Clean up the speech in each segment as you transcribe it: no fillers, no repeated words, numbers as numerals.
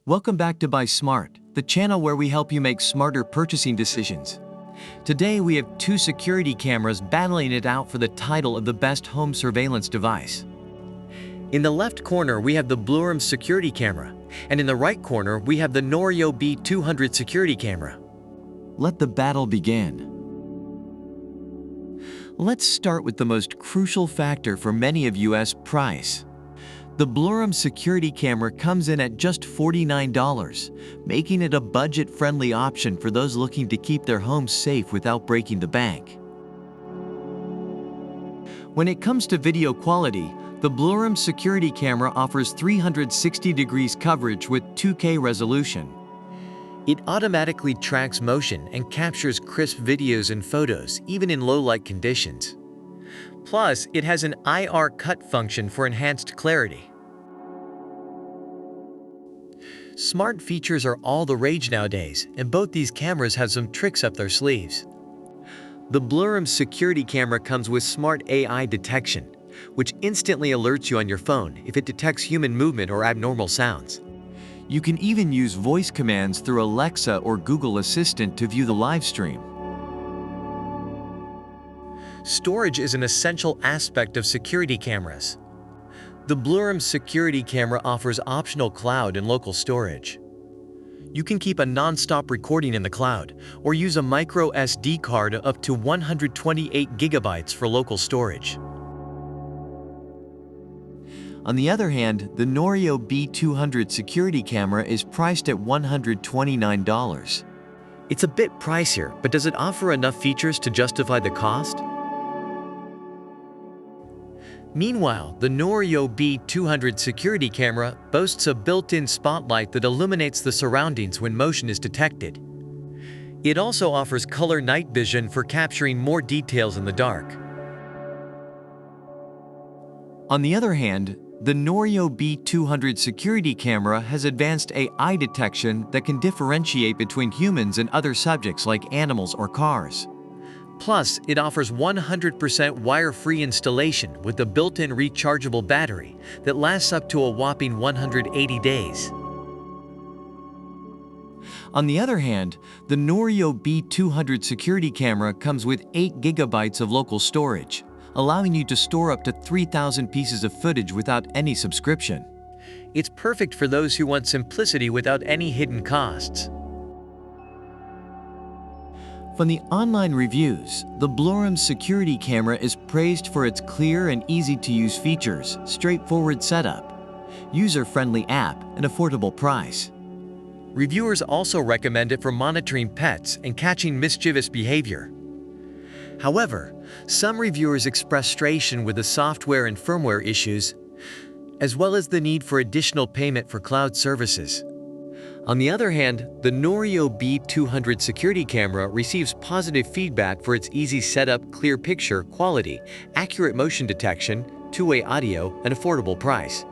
Welcome back to Buy Smart, the channel where we help you make smarter purchasing decisions. Today we have two security cameras battling it out for the title of the best home surveillance device. In the left corner we have the blurams security camera, and in the right corner we have the Noorio B200 security camera. Let the battle begin. Let's start with the most crucial factor for many of us: price. The blurams security camera comes in at just $49, making it a budget-friendly option for those looking to keep their homes safe without breaking the bank. When it comes to video quality, the blurams security camera offers 360 degrees coverage with 2K resolution. It automatically tracks motion and captures crisp videos and photos, even in low-light conditions. Plus, it has an IR cut function for enhanced clarity. Smart features are all the rage nowadays, and both these cameras have some tricks up their sleeves. The blurams security camera comes with smart AI detection, which instantly alerts you on your phone if it detects human movement or abnormal sounds. You can even use voice commands through Alexa or Google Assistant to view the live stream. Storage is an essential aspect of security cameras. The blurams security camera offers optional cloud and local storage. You can keep a non-stop recording in the cloud, or use a micro SD card up to 128 gigabytes for local storage. On the other hand, the Noorio B200 security camera is priced at $129. It's a bit pricier, but does it offer enough features to justify the cost? Meanwhile, the Noorio B200 security camera boasts a built-in spotlight that illuminates the surroundings when motion is detected. It also offers color night vision for capturing more details in the dark. On the other hand, the Noorio B200 security camera has advanced AI detection that can differentiate between humans and other subjects like animals or cars. Plus, it offers 100% wire-free installation with a built-in rechargeable battery that lasts up to a whopping 180 days. On the other hand, the Noorio B200 security camera comes with 8 gigabytes of local storage, allowing you to store up to 3,000 pieces of footage without any subscription. It's perfect for those who want simplicity without any hidden costs. From the online reviews, the blurams security camera is praised for its clear and easy-to-use features, straightforward setup, user-friendly app, and affordable price. Reviewers also recommend it for monitoring pets and catching mischievous behavior. However, some reviewers express frustration with the software and firmware issues, as well as the need for additional payment for cloud services. On the other hand, the Noorio B200 security camera receives positive feedback for its easy setup, clear picture quality, accurate motion detection, two-way audio, and affordable price.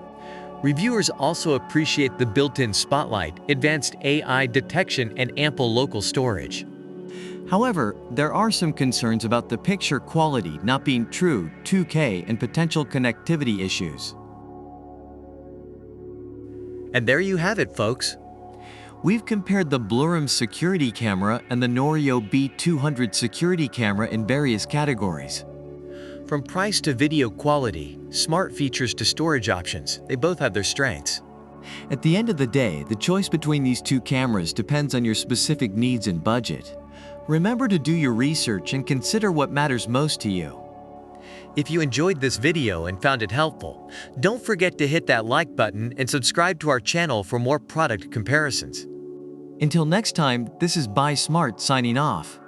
Reviewers also appreciate the built-in spotlight, advanced AI detection, and ample local storage. However, there are some concerns about the picture quality not being true 2K and potential connectivity issues. And there you have it, folks. We've compared the blurams security camera and the Noorio B200 security camera in various categories. From price to video quality, smart features to storage options, they both have their strengths. At the end of the day, the choice between these two cameras depends on your specific needs and budget. Remember to do your research and consider what matters most to you. If you enjoyed this video and found it helpful, don't forget to hit that like button and subscribe to our channel for more product comparisons. Until next time, this is Buy Smart signing off.